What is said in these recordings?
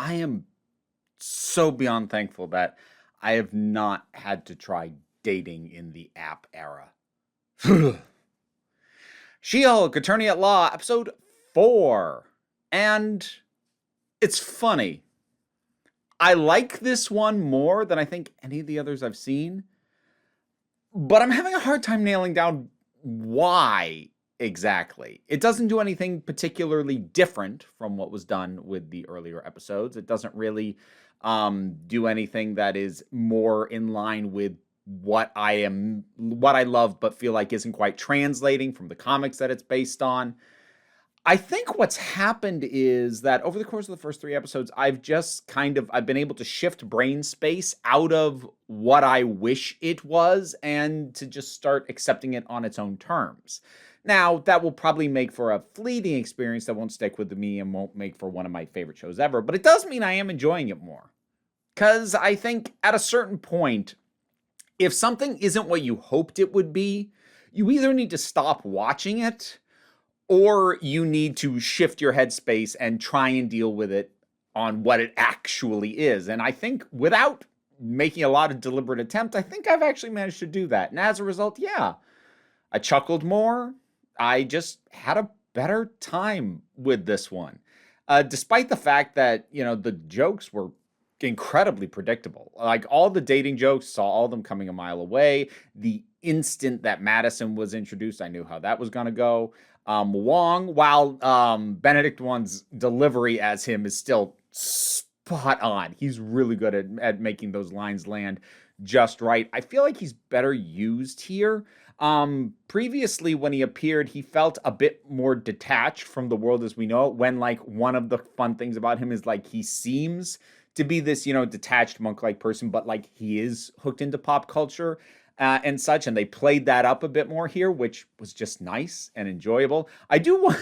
I am so beyond thankful that I have not had to try dating in the app era. She-Hulk, Attorney at Law, episode 4. And it's funny. I like this one more than I think any of the others I've seen, but I'm having a hard time nailing down why exactly. It doesn't do anything particularly different from what was done with the earlier episodes. It doesn't really do anything that is more in line with what I love, but feel like isn't quite translating from the comics that it's based on. I think what's happened is that over the course of the first 3 episodes, I've been able to shift brain space out of what I wish it was and to just start accepting it on its own terms. Now, that will probably make for a fleeting experience that won't stick with me and won't make for one of my favorite shows ever, but it does mean I am enjoying it more. Because I think at a certain point, if something isn't what you hoped it would be, you either need to stop watching it or you need to shift your headspace and try and deal with it on what it actually is. And I think without making a lot of deliberate attempt, I think I've actually managed to do that. And as a result, yeah, I chuckled more. I just had a better time with this one. Despite the fact that, the jokes were incredibly predictable. Like all the dating jokes, saw all of them coming a mile away. The instant that Madison was introduced, I knew how that was going to go. Wong, while Benedict One's delivery as him is still spot on. He's really good at making those lines land just right. I feel like he's better used here. Previously, when he appeared, he felt a bit more detached from the world as we know it, when like one of the fun things about him is like he seems to be this, detached monk-like person, but like he is hooked into pop culture and such, and they played that up a bit more here, which was just nice and enjoyable. I do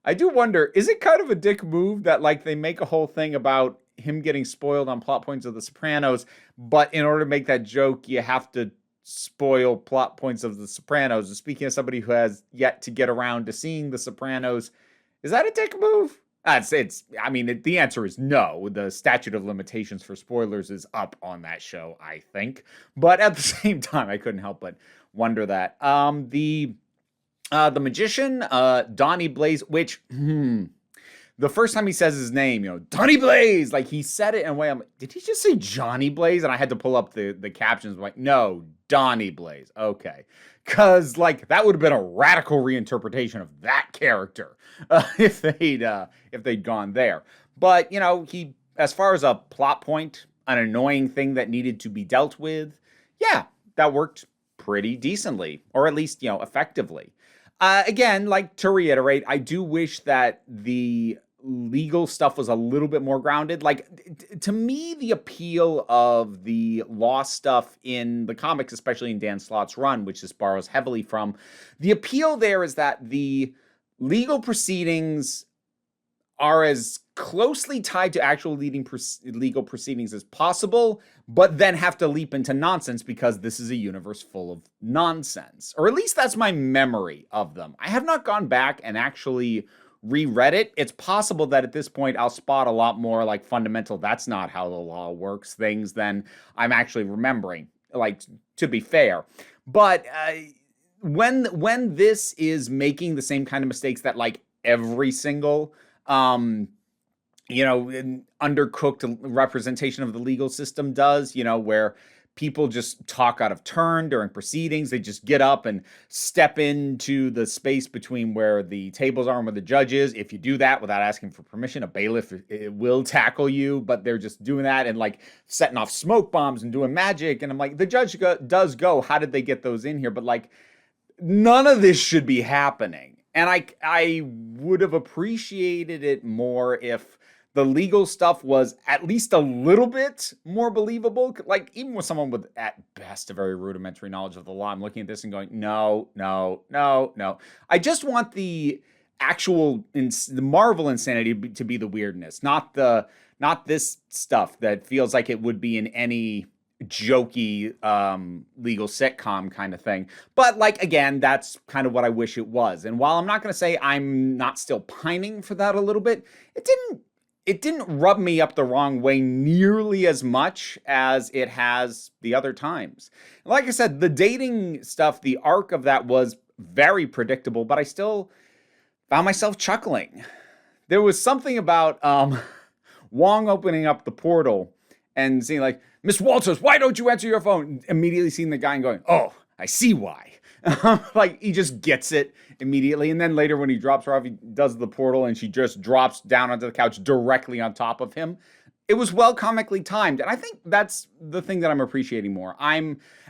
wonder, is it kind of a dick move that like they make a whole thing about him getting spoiled on plot points of The Sopranos, but in order to make that joke, you have to spoil plot points of The Sopranos? And speaking of somebody who has yet to get around to seeing The Sopranos, is that a dick move? The answer is no. The statute of limitations for spoilers is up on that show, I think. But at the same time, I couldn't help but wonder that. The magician, Donnie Blaze, which, the first time he says his name, Donnie Blaze, like he said it in a way, I'm like, did he just say Johnny Blaze? And I had to pull up the captions, like, no, Donnie Blaze. Okay. Because, like, that would have been a radical reinterpretation of that character if they'd gone there. But, he, as far as a plot point, an annoying thing that needed to be dealt with, yeah, that worked pretty decently, or at least, effectively. Again, like, to reiterate, I do wish that the legal stuff was a little bit more grounded. Like, to me, the appeal of the law stuff in the comics, especially in Dan Slott's run, which this borrows heavily from, the appeal there is that the legal proceedings are as closely tied to actual legal proceedings as possible, but then have to leap into nonsense because this is a universe full of nonsense. Or at least that's my memory of them. I have not gone back and actually reread it. It's possible that at this point I'll spot a lot more like fundamental, that's not how the law works things than I'm actually remembering, like, to be fair. But when this is making the same kind of mistakes that like every single undercooked representation of the legal system does, where people just talk out of turn during proceedings. They just get up and step into the space between where the tables are and where the judge is. If you do that without asking for permission, a bailiff will tackle you, but they're just doing that and like setting off smoke bombs and doing magic. And I'm like, the judge does go, how did they get those in here? But like, none of this should be happening. And I would have appreciated it more if the legal stuff was at least a little bit more believable. Like, even with someone with, at best, a very rudimentary knowledge of the law, I'm looking at this and going, no. I just want the actual, the Marvel insanity to be the weirdness, not this stuff that feels like it would be in any jokey legal sitcom kind of thing. But like, again, that's kind of what I wish it was. And while I'm not going to say I'm not still pining for that a little bit, it didn't it didn't rub me up the wrong way nearly as much as it has the other times. Like I said, the dating stuff, the arc of that was very predictable, but I still found myself chuckling. There was something about Wong opening up the portal and seeing like, Miss Walters, why don't you answer your phone? Immediately seeing the guy and going, oh, I see why. Like, he just gets it immediately. And then later when he drops her off, he does the portal and she just drops down onto the couch directly on top of him. It was well comically timed. And I think that's the thing that I'm appreciating more.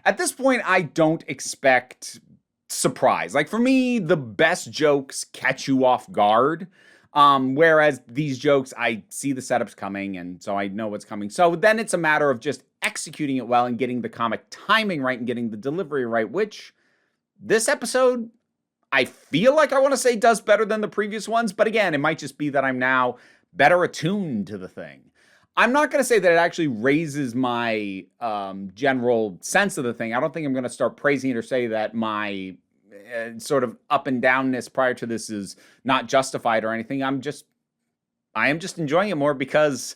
At this point, I don't expect surprise. Like, for me, the best jokes catch you off guard. Whereas these jokes, I see the setups coming, and so I know what's coming. So then it's a matter of just executing it well and getting the comic timing right and getting the delivery right, which this episode, I feel like I want to say does better than the previous ones. But again, it might just be that I'm now better attuned to the thing. I'm not going to say that it actually raises my general sense of the thing. I don't think I'm going to start praising it or say that my sort of up and downness prior to this is not justified or anything. I am just enjoying it more because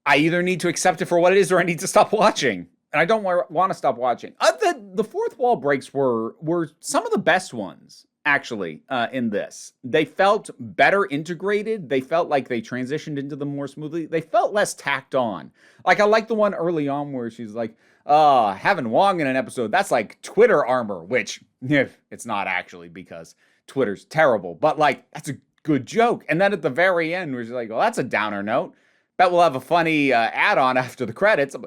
I either need to accept it for what it is or I need to stop watching. And I don't want to stop watching. The fourth wall breaks were some of the best ones, actually, in this. They felt better integrated. They felt like they transitioned into them more smoothly. They felt less tacked on. Like, I like the one early on where she's like, having Wong in an episode, that's like Twitter armor, which it's not actually because Twitter's terrible. But, like, that's a good joke. And then at the very end, where she's like, well, that's a downer note. Bet we'll have a funny add-on after the credits. I'm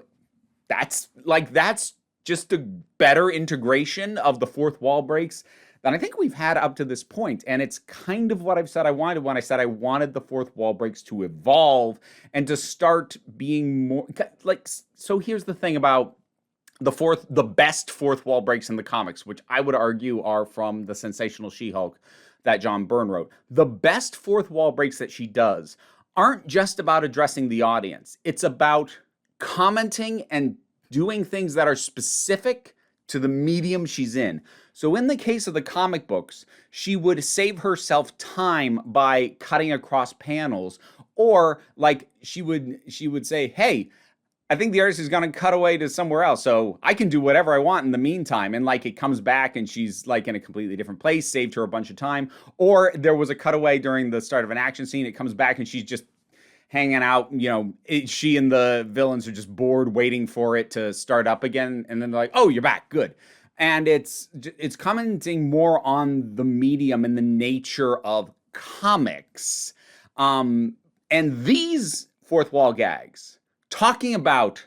like, that's just a better integration of the fourth wall breaks than I think we've had up to this point. And it's kind of what I've said I wanted when I said I wanted the fourth wall breaks to evolve and to start being more like, so here's the thing about the best fourth wall breaks in the comics, which I would argue are from the Sensational She-Hulk that John Byrne wrote. The best fourth wall breaks that she does aren't just about addressing the audience. It's about commenting and doing things that are specific to the medium she's in. So in the case of the comic books, she would save herself time by cutting across panels, or like she would say, hey, I think the artist is going to cut away to somewhere else, so I can do whatever I want in the meantime. And like it comes back and she's like in a completely different place, saved her a bunch of time. Or there was a cutaway during the start of an action scene. It comes back and she's just hanging out, she and the villains are just bored waiting for it to start up again. And then they're like, oh, you're back. Good. And it's commenting more on the medium and the nature of comics. And these fourth wall gags, talking about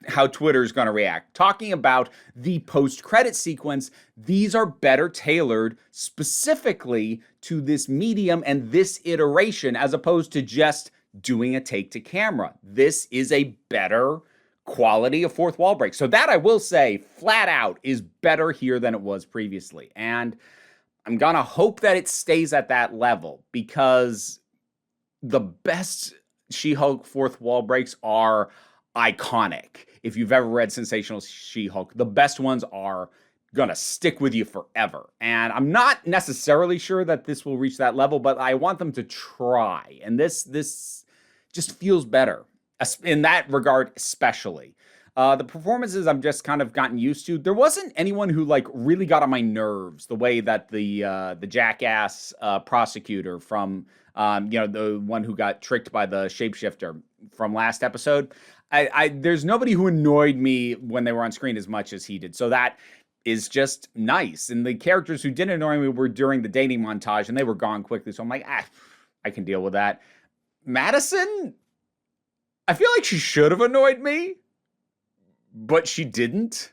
how Twitter's going to react, talking about the post-credit sequence, these are better tailored specifically to this medium and this iteration, as opposed to just doing a take to camera. This is a better quality of fourth wall break. So that I will say flat out is better here than it was previously. And I'm going to hope that it stays at that level, because the best She-Hulk fourth wall breaks are iconic. If you've ever read Sensational She-Hulk, the best ones are gonna stick with you forever. And I'm not necessarily sure that this will reach that level, but I want them to try. And this just feels better in that regard, especially. The performances I've just kind of gotten used to. There wasn't anyone who like really got on my nerves the way that the jackass prosecutor from the one who got tricked by the shapeshifter from last episode. There's nobody who annoyed me when they were on screen as much as he did. So that is just nice. And the characters who didn't annoy me were during the dating montage, and they were gone quickly. So I'm like, I can deal with that. Madison, I feel like she should have annoyed me, but she didn't.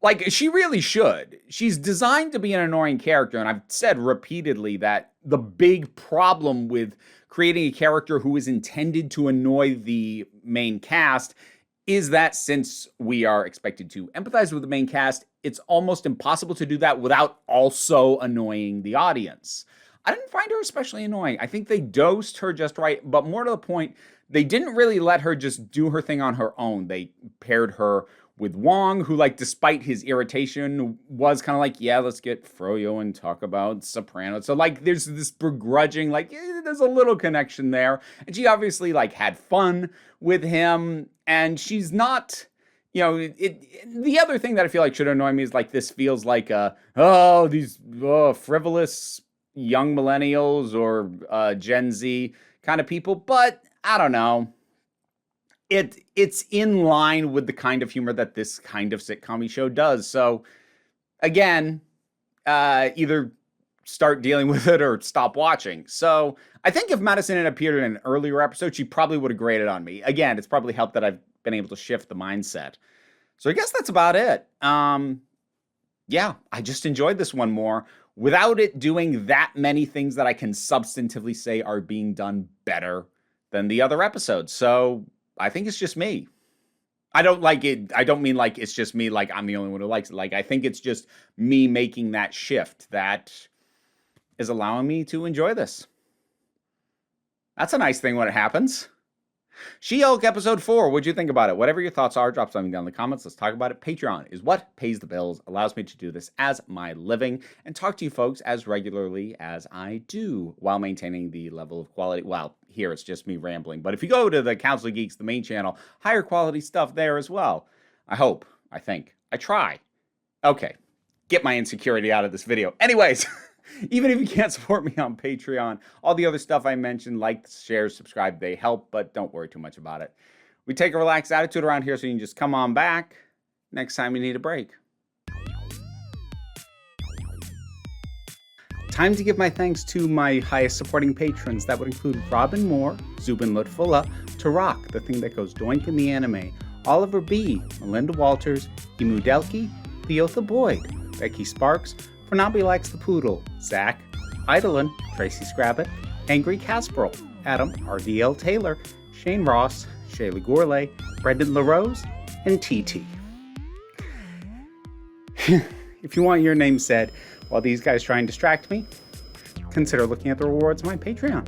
Like, she really should. She's designed to be an annoying character, and I've said repeatedly that the big problem with creating a character who is intended to annoy the main cast is that since we are expected to empathize with the main cast, it's almost impossible to do that without also annoying the audience. I didn't find her especially annoying. I think they dosed her just right, but more to the point, they didn't really let her just do her thing on her own. They paired her with Wong, who, like, despite his irritation, was kind of like, yeah, let's get Froyo and talk about Sopranos. So, like, there's this begrudging, like, there's a little connection there. And she obviously, like, had fun with him. And she's not, the other thing that I feel like should annoy me is, like, this feels like, these frivolous young millennials or Gen Z kind of people. But I don't know. It's in line with the kind of humor that this kind of sitcom show does. So, again, either start dealing with it or stop watching. So, I think if Madison had appeared in an earlier episode, she probably would have graded on me. Again, it's probably helped that I've been able to shift the mindset. So, I guess that's about it. Yeah, I just enjoyed this one more without it doing that many things that I can substantively say are being done better than the other episodes. So, I think it's just me. I don't like it. I don't mean like it's just me, like I'm the only one who likes it. Like, I think it's just me making that shift that is allowing me to enjoy this. That's a nice thing when it happens. She-Hulk episode 4. What'd you think about it? Whatever your thoughts are, drop something down in the comments. Let's talk about it. Patreon is what pays the bills, allows me to do this as my living, and talk to you folks as regularly as I do while maintaining the level of quality. Well, here it's just me rambling. But if you go to the Council of Geeks, the main channel, higher quality stuff there as well. I hope. I think. I try. Okay. Get my insecurity out of this video. Anyways. Even if you can't support me on Patreon, all the other stuff I mentioned, like, share, subscribe, they help, but don't worry too much about it. We take a relaxed attitude around here, so you can just come on back next time you need a break. Time to give my thanks to my highest supporting patrons. That would include Robin Moore, Zubin Lutfullah, Tarak, the thing that goes doink in the anime, Oliver B., Melinda Walters, Emu Delkey, Theotha Boyd, Becky Sparks, Fernabi Likes the Poodle, Zach, Idolin, Tracy Scrabbit, Angry Casperl, Adam RDL Taylor, Shane Ross, Shayla Gourlay, Brendan LaRose, and TT. If you want your name said while these guys try and distract me, consider looking at the rewards of my Patreon.